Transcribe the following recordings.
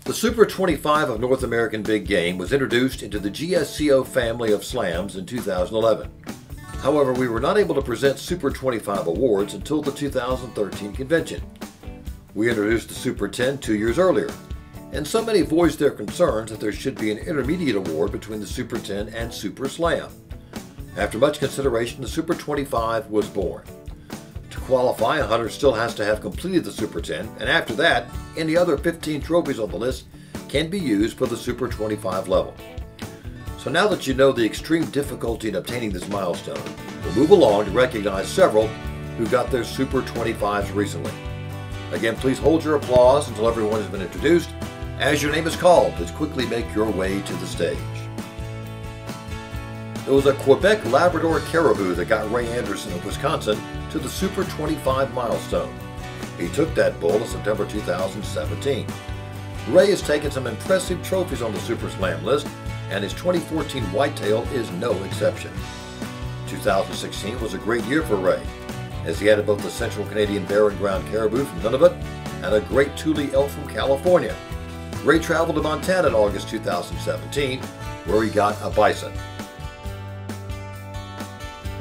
The Super 25 of North American Big Game was introduced into the GSCO family of slams in 2011. However, we were not able to present Super 25 awards until the 2013 convention. We introduced the Super 10 2 years earlier, and so many voiced their concerns that there should be an intermediate award between the Super 10 and Super Slam. After much consideration, the Super 25 was born. To qualify, a hunter still has to have completed the Super 10, and after that, any other 15 trophies on the list can be used for the Super 25 level. So now that you know the extreme difficulty in obtaining this milestone, we'll move along to recognize several who got their Super 25s recently. Again, please hold your applause until everyone has been introduced. As your name is called, please quickly make your way to the stage. It was a Quebec Labrador Caribou that got Ray Anderson of Wisconsin to the Super 25 milestone. He took that bull in September 2017. Ray has taken some impressive trophies on the Super Slam list, and his 2014 Whitetail is no exception. 2016 was a great year for Ray, as he added both the Central Canadian Barren Ground Caribou from Nunavut and a Great Tule Elk from California. Ray traveled to Montana in August 2017, where he got a bison.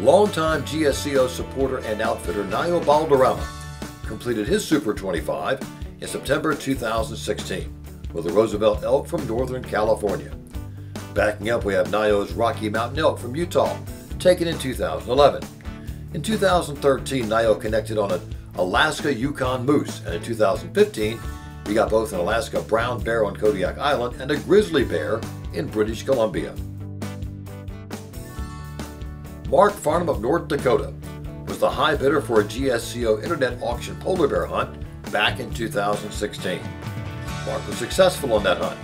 Longtime GSCO supporter and outfitter Nayo Balderrama completed his Super 25 in September 2016 with a Roosevelt elk from Northern California. Backing up, we have Nayo's Rocky Mountain elk from Utah, taken in 2011. In 2013, Nayo connected on an Alaska Yukon moose, and in 2015, he got both an Alaska brown bear on Kodiak Island and a grizzly bear in British Columbia. Mark Farnham of North Dakota was the high bidder for a GSCO internet auction polar bear hunt back in 2016. Mark was successful on that hunt,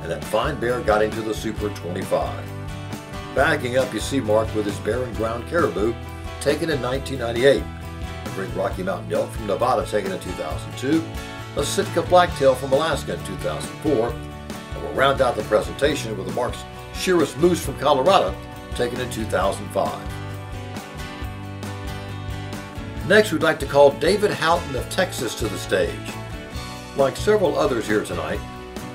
and that fine bear got into the Super 25. Backing up, you see Mark with his Barren Ground Caribou, taken in 1998, a Great Rocky Mountain elk from Nevada, taken in 2002, a Sitka Blacktail from Alaska in 2004, and we'll round out the presentation with a Mark's Shiras Moose from Colorado, taken in 2005. Next, we'd like to call David Houghton of Texas to the stage. Like several others here tonight,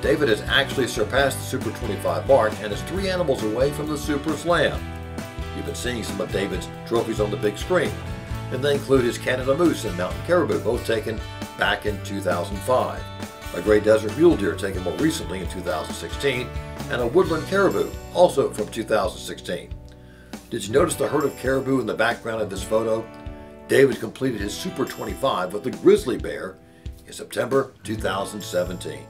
David has actually surpassed the Super 25 mark and is 3 animals away from the Super Slam. You've been seeing some of David's trophies on the big screen, and they include his Canada Moose and Mountain Caribou, both taken back in 2005, a Great Desert Mule Deer taken more recently in 2016, and a Woodland Caribou, also from 2016. Did you notice the herd of caribou in the background of this photo? David completed his Super 25 with the grizzly bear in September 2017.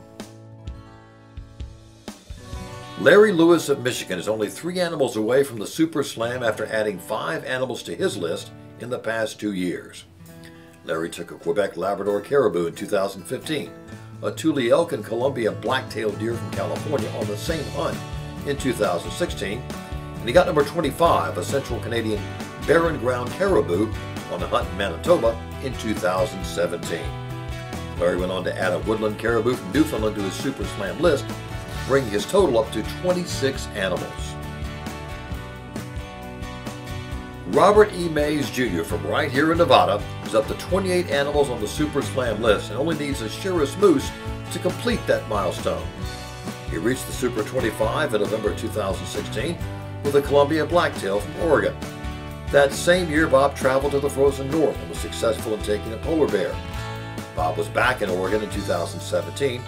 Larry Lewis of Michigan is only 3 animals away from the Super Slam after adding 5 animals to his list in the past 2 years. Larry took a Quebec Labrador Caribou in 2015, a Tule Elk and Columbia Black-tailed Deer from California on the same hunt in 2016, and he got number 25, a Central Canadian Barren Ground Caribou on a hunt in Manitoba in 2017. Larry went on to add a Woodland Caribou from Newfoundland to his Super Slam list, bringing his total up to 26 animals. Robert E. Mays Jr. from right here in Nevada is up to 28 animals on the Super Slam list and only needs a Shiras Moose to complete that milestone. He reached the Super 25 in November 2016 with a Columbia Blacktail from Oregon. That same year, Bob traveled to the frozen north and was successful in taking a polar bear. Bob was back in Oregon in 2017,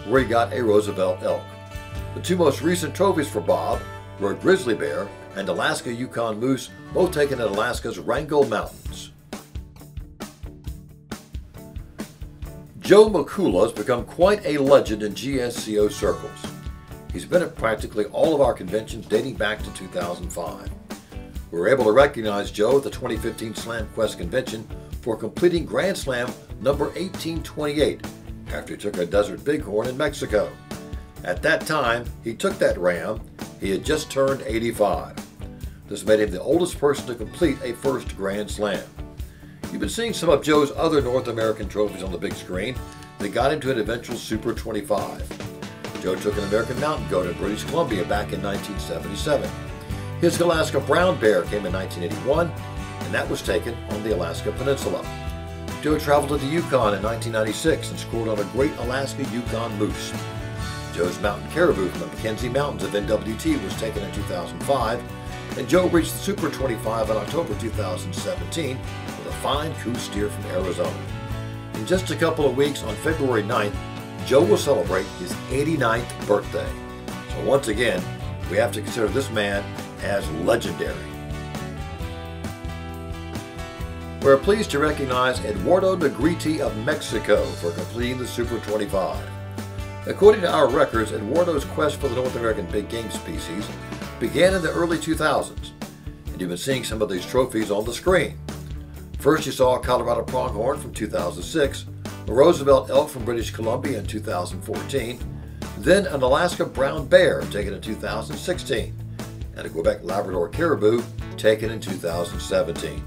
where he got a Roosevelt elk. The 2 most recent trophies for Bob were a grizzly bear and Alaska Yukon moose, both taken at Alaska's Wrangell Mountains. Joe Makula has become quite a legend in GSCO circles. He's been at practically all of our conventions dating back to 2005. We were able to recognize Joe at the 2015 Slam Quest convention for completing Grand Slam number 1828 after he took a Desert Bighorn in Mexico. At that time, he took that ram. He had just turned 85. This made him the oldest person to complete a first Grand Slam. You've been seeing some of Joe's other North American trophies on the big screen that got him to an eventual Super 25. Joe took an American Mountain Goat in British Columbia back in 1977. His Alaska Brown Bear came in 1981, and that was taken on the Alaska Peninsula. Joe traveled to the Yukon in 1996 and scored on a Great Alaska Yukon Moose. Joe's Mountain Caribou from the Mackenzie Mountains of NWT was taken in 2005, and Joe reached the Super 25 in October 2017 with a fine Coues steer from Arizona. In just a couple of weeks, on February 9th, Joe will celebrate his 89th birthday. So once again, we have to consider this man as legendary. We're pleased to recognize Eduardo Negrete of Mexico for completing the Super 25. According to our records, Eduardo's quest for the North American big game species began in the early 2000s, and you've been seeing some of these trophies on the screen. First, you saw a Colorado pronghorn from 2006, a Roosevelt elk from British Columbia in 2014, then an Alaska brown bear taken in 2016, and a Quebec Labrador caribou taken in 2017.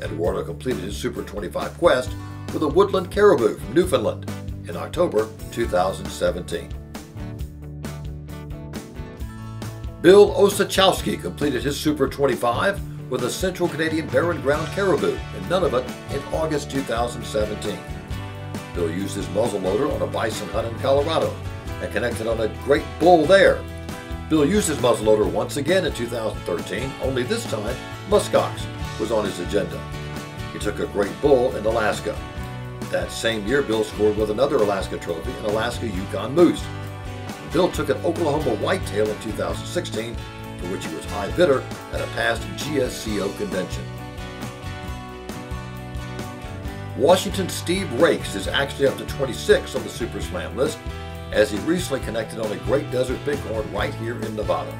Eduardo completed his Super 25 quest with a woodland caribou from Newfoundland in October 2017. Bill Osachowski completed his Super 25 with a Central Canadian barren ground caribou in Nunavut in August 2017. Bill used his muzzleloader on a bison hunt in Colorado and connected on a great bull there. Bill used his muzzleloader once again in 2013, only this time muskox was on his agenda. He took a great bull in Alaska. That same year, Bill scored with another Alaska trophy, an Alaska Yukon moose. Bill took an Oklahoma whitetail in 2016, for which he was high bidder at a past GSCO convention. Washington's Steve Rakes is actually up to 26 on the Super Slam list, as he recently connected on a Great Desert Bighorn right here in Nevada.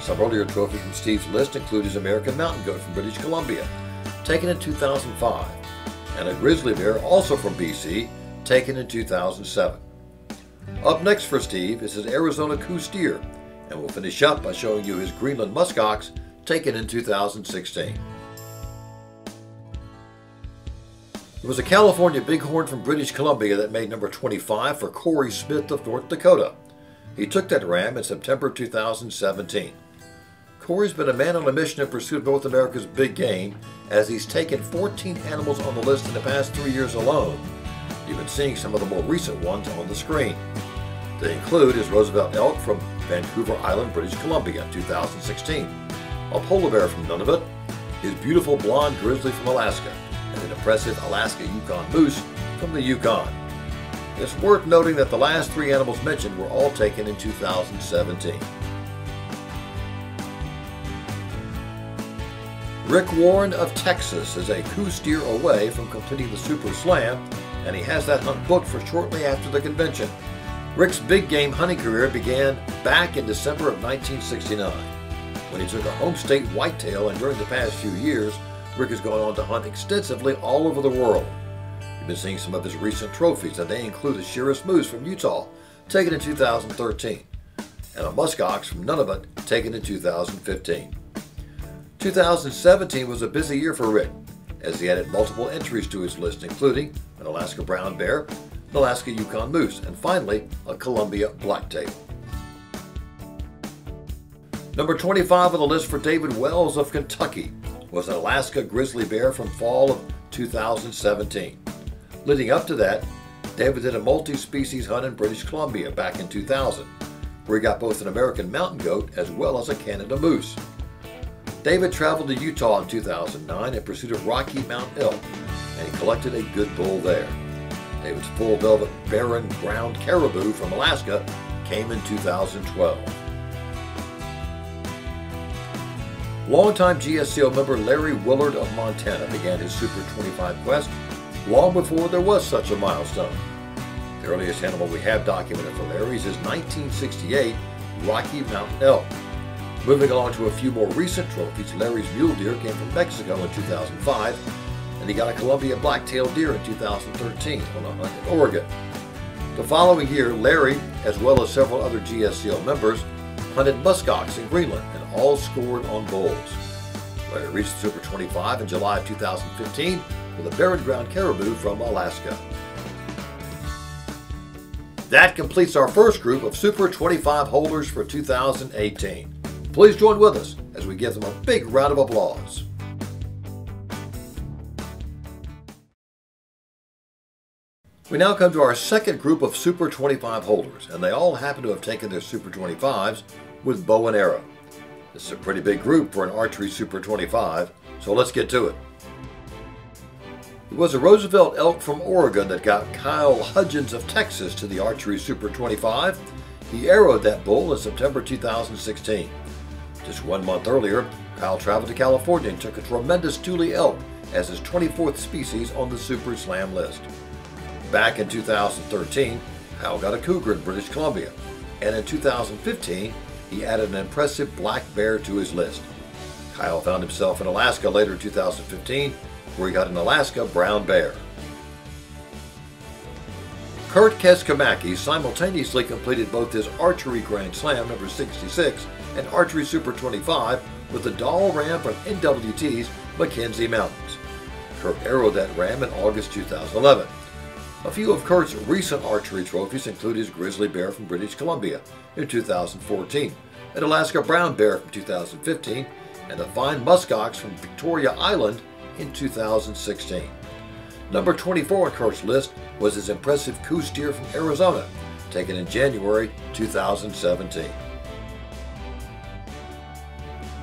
Some earlier trophies from Steve's list include his American Mountain Goat from British Columbia, taken in 2005, and a grizzly bear, also from BC, taken in 2007. Up next for Steve is his Arizona Coues steer, and we'll finish up by showing you his Greenland muskox, taken in 2016. It was a California Bighorn from British Columbia that made number 25 for Corey Smith of North Dakota. He took that ram in September 2017. Corey's been a man on a mission in pursuit of North America's big game, as he's taken 14 animals on the list in the past 3 years alone. You've been seeing some of the more recent ones on the screen. They include his Roosevelt elk from Vancouver Island, British Columbia, 2016, a polar bear from Nunavut, his beautiful blonde grizzly from Alaska, and an impressive Alaska Yukon moose from the Yukon. It's worth noting that the last 3 animals mentioned were all taken in 2017. Rick Warren of Texas is a Coues steer away from completing the Super Slam, and he has that hunt booked for shortly after the convention. Rick's big game hunting career began back in December of 1969, when he took a home state whitetail, and during the past few years, Rick has gone on to hunt extensively all over the world. You've been seeing some of his recent trophies, and they include a Shiras moose from Utah, taken in 2013, and a muskox from Nunavut, taken in 2015. 2017 was a busy year for Rick, as he added multiple entries to his list, including an Alaska brown bear, an Alaska Yukon moose, and finally, a Columbia blacktail. Number 25 on the list for David Wells of Kentucky was an Alaska grizzly bear from fall of 2017. Leading up to that, David did a multi-species hunt in British Columbia back in 2000, where he got both an American mountain goat as well as a Canada moose. David traveled to Utah in 2009 in pursuit of Rocky Mountain elk, and he collected a good bull there. David's full velvet barren ground caribou from Alaska came in 2012. Longtime GSCO member Larry Willard of Montana began his Super 25 quest long before there was such a milestone. The earliest animal we have documented for Larry is his 1968 Rocky Mountain elk. Moving along to a few more recent trophies, Larry's mule deer came from Mexico in 2005, and he got a Columbia blacktail deer in 2013 on a hunt in Oregon. The following year, Larry, as well as several other GSCO members, hunted muskox in Greenland and all scored on bulls. Larry reached the Super 25 in July of 2015 with a barren ground caribou from Alaska. That completes our first group of Super 25 holders for 2018. Please join with us as we give them a big round of applause. We now come to our second group of Super 25 holders, and they all happen to have taken their Super 25s with bow and arrow. This is a pretty big group for an archery Super 25, so let's get to it. It was a Roosevelt elk from Oregon that got Kyle Hudgens of Texas to the archery Super 25. He arrowed that bull in September 2016. Just 1 month earlier, Kyle traveled to California and took a tremendous Tule elk as his 24th species on the Super Slam list. Back in 2013, Kyle got a cougar in British Columbia, and in 2015, he added an impressive black bear to his list. Kyle found himself in Alaska later in 2015, where he got an Alaska brown bear. Kurt Keskamaki simultaneously completed both his Archery Grand Slam number 66 and Archery Super 25 with the Dahl ram from NWT's Mackenzie Mountains. Kurt arrowed that ram in August 2011. A few of Kurt's recent archery trophies include his grizzly bear from British Columbia in 2014, an Alaska brown bear from 2015, and a fine muskox from Victoria Island in 2016. Number 24 on Kurt's list was his impressive Coues steer from Arizona, taken in January 2017.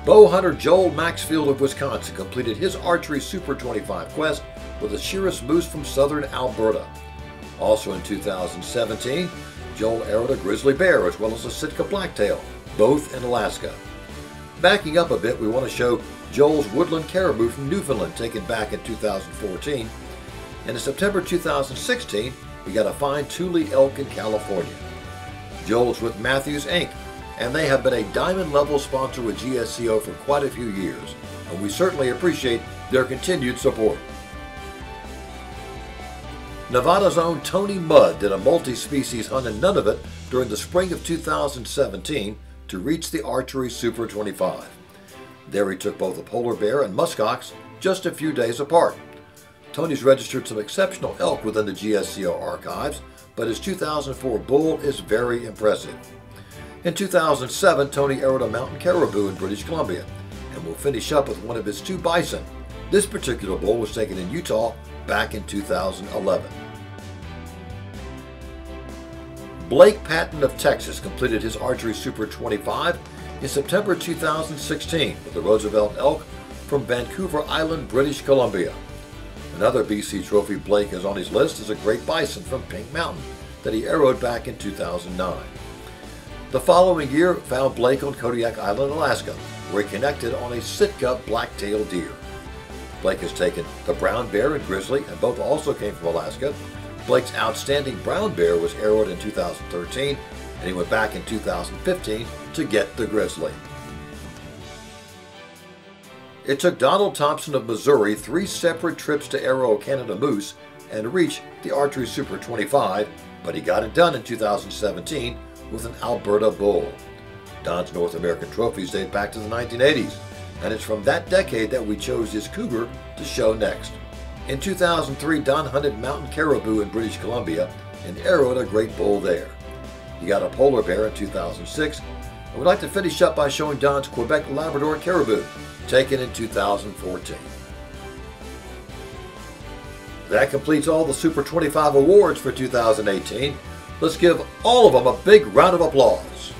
Bow hunter Joel Maxfield of Wisconsin completed his Archery Super 25 quest with a Shiras moose from southern Alberta. Also in 2017, Joel arrowed a grizzly bear as well as a Sitka blacktail, both in Alaska. Backing up a bit, we want to show Joel's woodland caribou from Newfoundland, taken back in 2014. And in September 2016, we got a fine Tule elk in California. Joel's with Matthews Inc., and they have been a diamond level sponsor with GSCO for quite a few years, and we certainly appreciate their continued support. Nevada's own Tony Mudd did a multi-species hunt in Nunavut during the spring of 2017 to reach the Archery Super 25. There he took both a polar bear and muskox just a few days apart. Tony's registered some exceptional elk within the GSCO archives, but his 2004 bull is very impressive. In 2007, Tony arrowed a mountain caribou in British Columbia, and will finish up with one of his 2 bison. This particular bull was taken in Utah back in 2011. Blake Patton of Texas completed his Archery Super 25 in September 2016 with the Roosevelt elk from Vancouver Island, British Columbia. Another BC trophy Blake has on his list is a great bison from Pink Mountain that he arrowed back in 2009. The following year found Blake on Kodiak Island, Alaska, where he connected on a Sitka black-tailed deer. Blake has taken the brown bear and grizzly, and both also came from Alaska. Blake's outstanding brown bear was arrowed in 2013, and he went back in 2015 to get the grizzly. It took Donald Thompson of Missouri 3 separate trips to arrow a Canada moose and reach the Archery Super 25, but he got it done in 2017 with an Alberta bull. Don's North American trophies date back to the 1980s, and it's from that decade that we chose his cougar to show next. In 2003, Don hunted mountain caribou in British Columbia and arrowed a great bull there. He got a polar bear in 2006, and we'd like to finish up by showing Don's Quebec Labrador caribou, taken in 2014. That completes all the Super 25 awards for 2018. Let's give all of them a big round of applause.